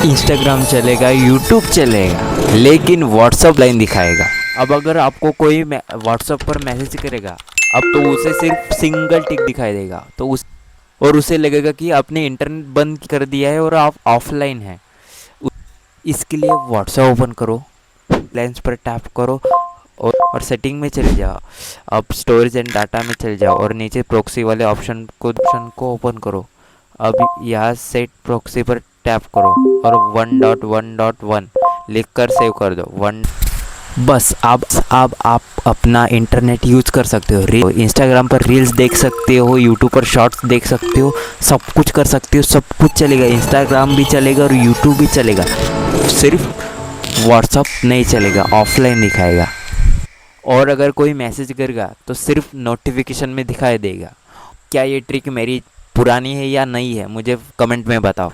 Instagram चलेगा, YouTube चलेगा, लेकिन व्हाट्सअप लाइन दिखाएगा। अब अगर आपको कोई व्हाट्सअप पर मैसेज करेगा, अब तो उसे सिर्फ सिंगल टिक दिखाई देगा, तो उसे लगेगा कि आपने इंटरनेट बंद कर दिया है और आप ऑफलाइन हैं। इसके लिए व्हाट्सएप ओपन करो, लेंस पर टैप करो और सेटिंग में चले जाओ। अब स्टोरेज एंड डाटा में चले जाओ और नीचे प्रॉक्सी वाले ऑप्शन को ओपन करो। अब यहाँ सेट प्रॉक्सी पर टैप करो और 1.1.1 लिख कर सेव कर दो। बस अब आप अपना इंटरनेट यूज़ कर सकते हो। इंस्टाग्राम पर रील्स देख सकते हो, यूट्यूब पर शॉर्ट्स देख सकते हो, सब कुछ कर सकते हो, सब कुछ चलेगा। इंस्टाग्राम भी चलेगा और यूट्यूब भी चलेगा, सिर्फ व्हाट्सअप नहीं चलेगा, ऑफलाइन दिखाएगा। और अगर कोई मैसेज करेगा तो सिर्फ नोटिफिकेशन में दिखाई देगा। क्या ये ट्रिक मेरी पुरानी है या नहीं है, मुझे कमेंट में बताओ।